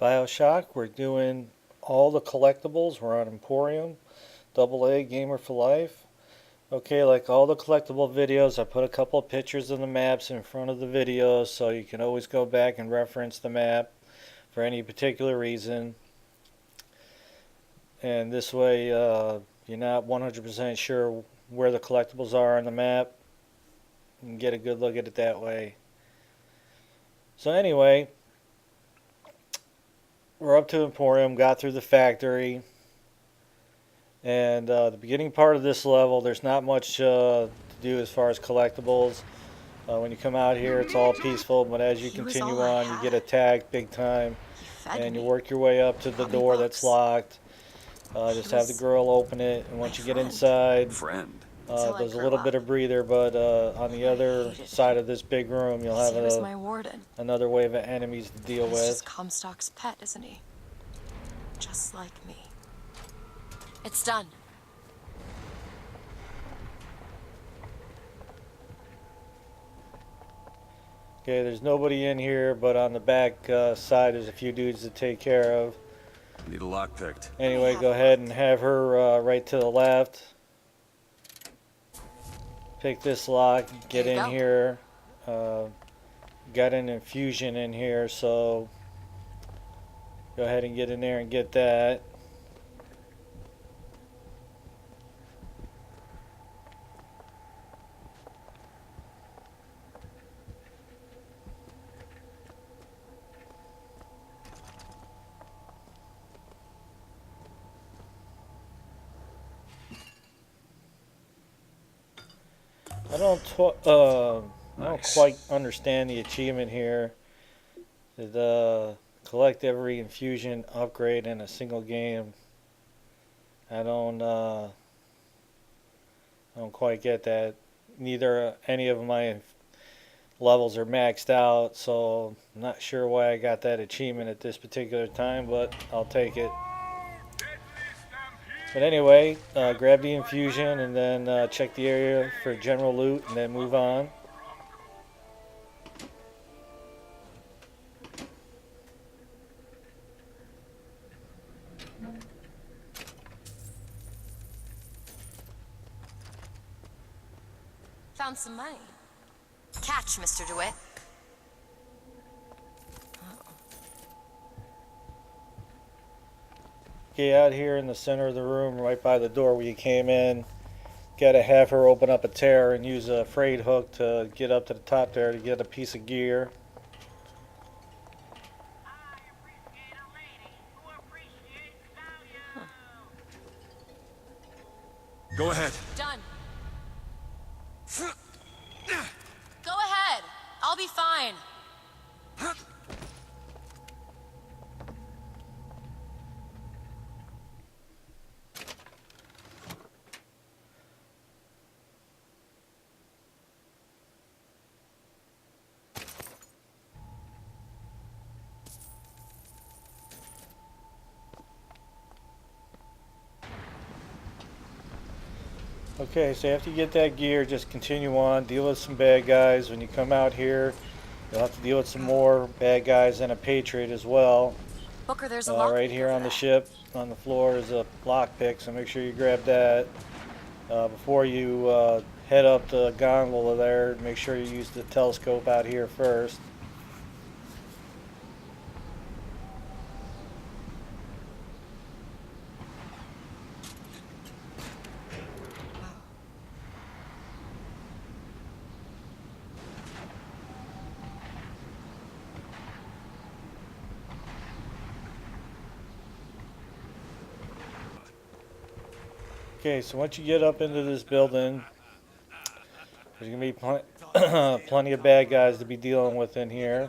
Bioshock. We're doing all the collectibles. We're on Emporium, AA Gamer for Life. Okay, like all the collectible videos, I put a couple of pictures of the maps in front of the videos so you can always go back and reference the map for any particular reason. And this way, you're not 100% sure where the collectibles are on the map. You can get a good look at it that way. So anyway, we're up to Emporium, got through the factory. And the beginning part of this level, there's not much to do as far as collectibles. When you come out here, it's all peaceful, but as you continue on, you get attacked big time, and you work your way up to the door that's locked. Just have the girl open it, and once you get inside, there's a little bit of breather, but on the other side of this big room, you'll have another wave of enemies to deal with. He's just Comstock's pet, isn't he? Just like me. It's done. Okay, there's nobody in here, but on the back side, there's a few dudes to take care of. Need a lock picked. Anyway, go ahead and have her right to the left. Pick this lock, get in here. Got an infusion in here, so go ahead and get in there and get that. I don't quite understand the achievement here. Collect every infusion upgrade in a single game. I don't quite get that. Neither any of my levels are maxed out, so I'm not sure why I got that achievement at this particular time, but I'll take it. But anyway, grab the infusion and then check the area for general loot and then move on. Found some money. Catch, Mr. DeWitt. Okay, out here in the center of the room, right by the door where you came in, gotta have her open up a tear and use a freight hook to get up to the top there to get a piece of gear. Go ahead. Done. Go ahead. I'll be fine. Okay, so after you get that gear, just continue on, deal with some bad guys. When you come out here, you'll have to deal with some more bad guys and a Patriot as well. Booker, there's a lock right here on the ship, on the floor, is a lockpick, so make sure you grab that. Before you head up the gondola there, make sure you use the telescope out here first. Okay, so once you get up into this building, there's going to be plenty of bad guys to be dealing with in here.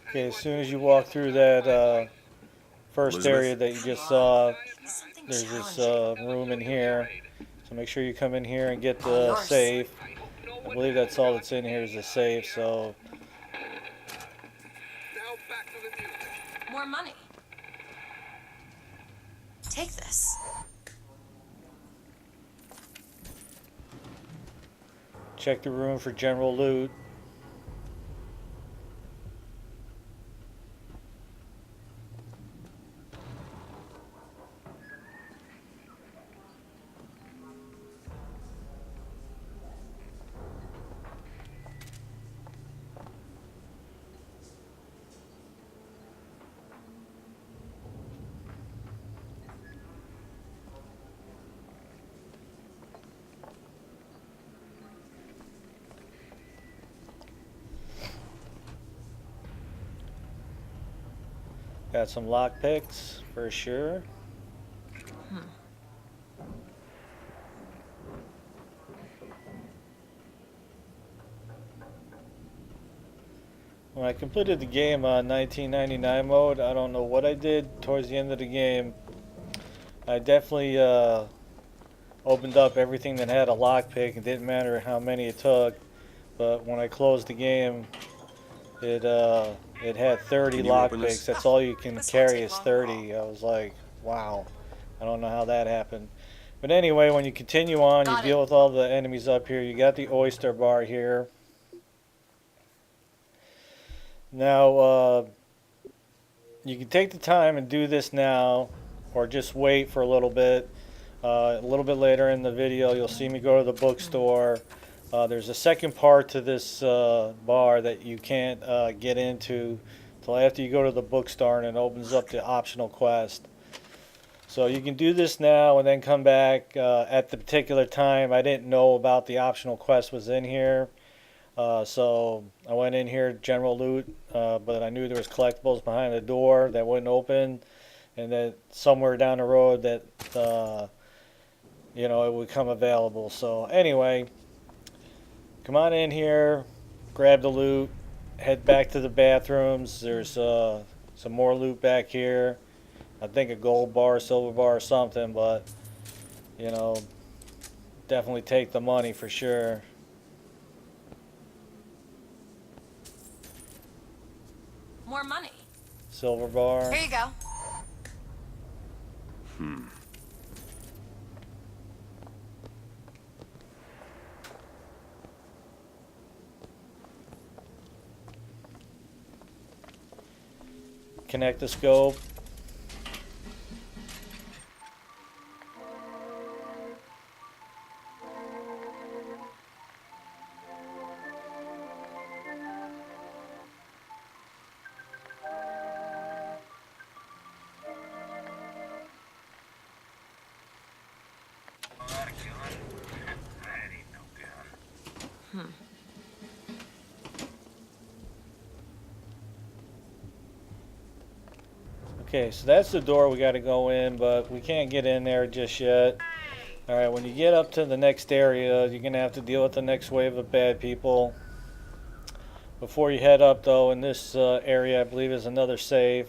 Okay, as soon as you walk through that first area that you just saw, there's this room in here. So make sure you come in here and get the safe. I believe that's all that's in here is a safe, so... More money. Take this. Check the room for general loot. Got some lockpicks for sure. When I completed the game on 1999 mode, I don't know what I did towards the end of the game. I definitely opened up everything that had a lockpick. It didn't matter how many it took, but when I closed the game, it had 30 Can you open this? lockpicks. That's all you can This won't carry take is long at 30. I was like, wow. I don't know how that happened. But anyway, when you continue on, you Got deal it. with all the enemies up here. You got the oyster bar here. Now, you can take the time and do this now, or just wait for a little bit. A little bit later in the video, you'll see me go to the bookstore. There's a second part to this bar that you can't get into till after you go to the bookstore, and it opens up the optional quest. So you can do this now and then come back at the particular time. I didn't know about the optional quest was in here. So I went in here, general loot, but I knew there was collectibles behind the door that wouldn't open, and that somewhere down the road that it would come available. So anyway, come on in here, grab the loot, head back to the bathrooms. There's some more loot back here. I think a gold bar, silver bar, or something, but definitely take the money for sure. More money. Silver bar. Here you go. Connect the scope. Okay, so that's the door we got to go in, but we can't get in there just yet. Alright, when you get up to the next area, you're going to have to deal with the next wave of bad people. Before you head up, though, in this area, I believe is another save.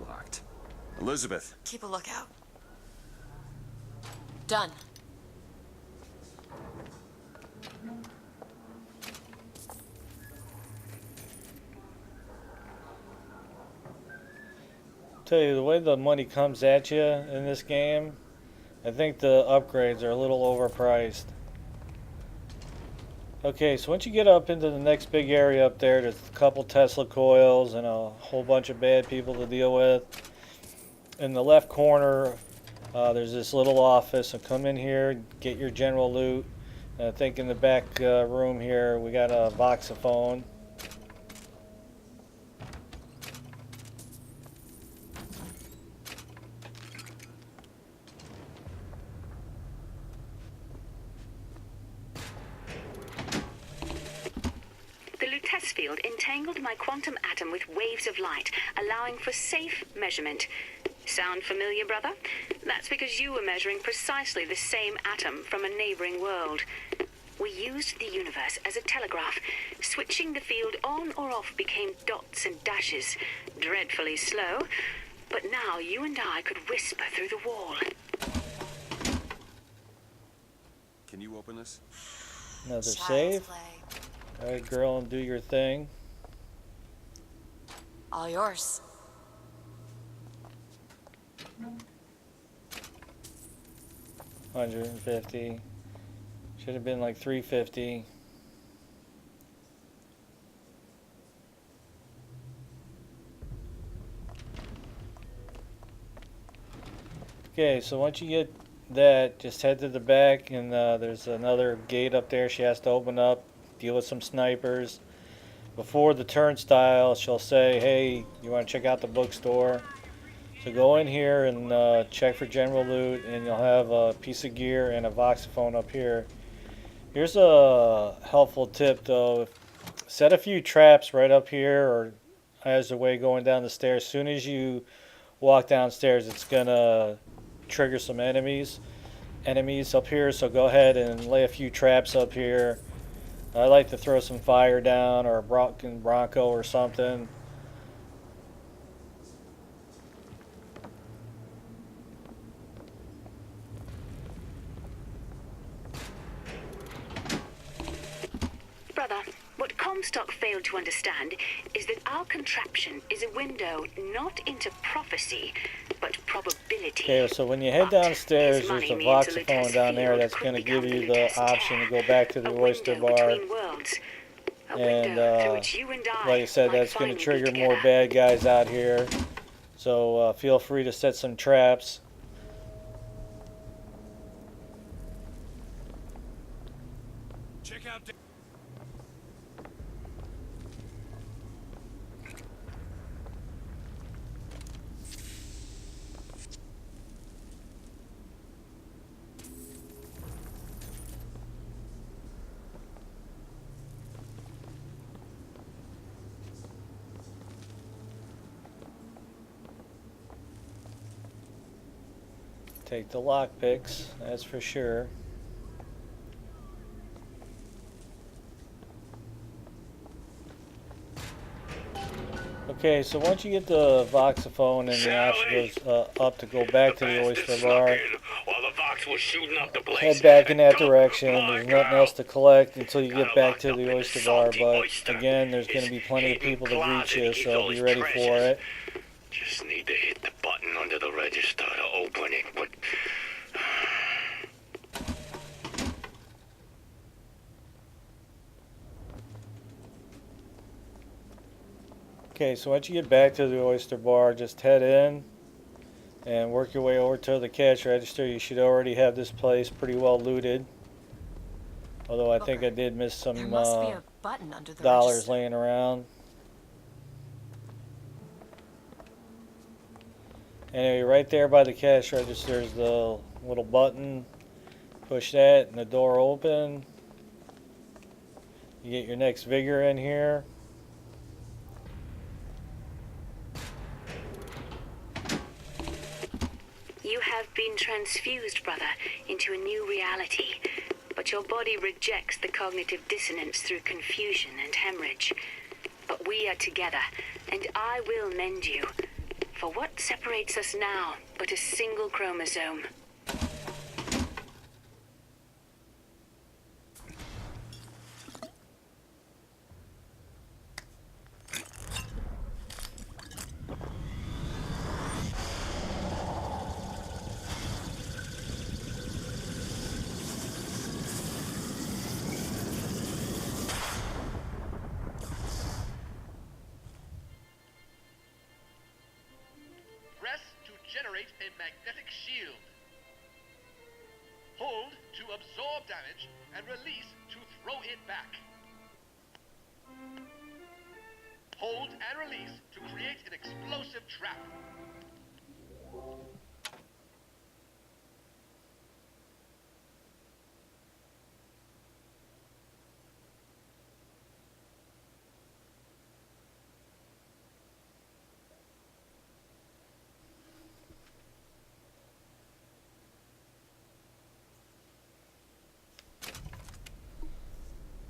Locked. Elizabeth. Keep a lookout. Done. Tell you, the way the money comes at you in this game, I think the upgrades are a little overpriced. Okay, so once you get up into the next big area up there, there's a couple Tesla coils and a whole bunch of bad people to deal with. In the left corner, there's this little office, so come in here, get your general loot. And I think in the back room here, we got a voxophone. force field entangled my quantum atom with waves of light, allowing for safe measurement. Sound familiar, brother? That's because you were measuring precisely the same atom from a neighboring world. We used the universe as a telegraph. Switching the field on or off became dots and dashes. Dreadfully slow. But now you and I could whisper through the wall. Can you open this? Another Child's save. play. Alright, girl, and do your thing. All yours. $150. Should have been like $350. Okay, so once you get that, just head to the back, and there's another gate up there she has to open up, deal with some snipers. Before the turnstile, she'll say, hey, you want to check out the bookstore? So go in here and check for general loot, and you'll have a piece of gear and a voxophone up here. Here's a helpful tip though. Set a few traps right up here or as the way going down the stairs. As soon as you walk downstairs, it's gonna trigger some enemies up here, so go ahead and lay a few traps up here. I like to throw some fire down or a Bronco or something. Brother, what Comstock failed to understand is that our contraption is a window not into prophecy, but probability. Okay, so when you head But downstairs, his there's money a means voxophone Lutece down there Field that's could going to give become you the the Lutece option to Tear, go back to the a oyster window bar. between worlds. A And window through which you and I like I said, might that's going to finally trigger be more together. bad guys out here. So feel free to set some traps. Check out. Take the lockpicks, that's for sure. Okay, so once you get the voxophone and the option goes up to go back to the oyster bar, While the Vox was shooting up the place. head back in that Took direction. my There's nothing girl. else to collect until you Got get back locked to up in the the oyster bar. salty But oyster. again, there's going to His be plenty of hidden people to greet closet you, keeps so all be his ready for treasures. it. Just need to hit the button under the register to open it, but... Okay, so once you get back to the oyster bar, just head in and work your way over to the cash register. You should already have this place pretty well looted. Although I think I Booker, did miss There some must be a button under the dollars register. laying around. Anyway, right there by the cash register is the little button. Push that and the door open. You get your next vigor in here. You have been transfused, brother, into a new reality. But your body rejects the cognitive dissonance through confusion and hemorrhage. But we are together, and I will mend you. For what separates us now but a single chromosome? Press to generate a magnetic shield. Hold to absorb damage and release to throw it back. Hold and release to create an explosive trap.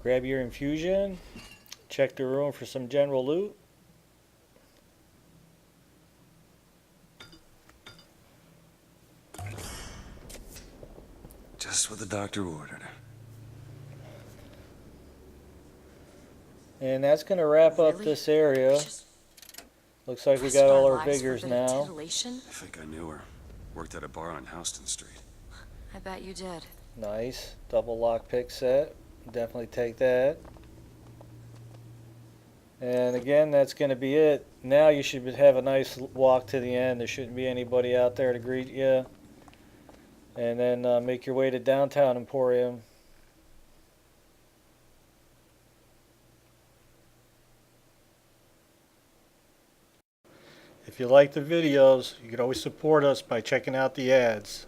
Grab your infusion. Check the room for some general loot. Just what the doctor ordered. And that's going to wrap up Really? this area. Just Looks like we risked got all our lives for a figures bit of now. titillation? I think I knew her. Worked at a bar on Houston Street. I bet you did. Nice. Double lockpick set. Definitely take that. And again, that's going to be it. Now you should have a nice walk to the end. There shouldn't be anybody out there to greet you. And then make your way to downtown Emporium. If you like the videos, you can always support us by checking out the ads.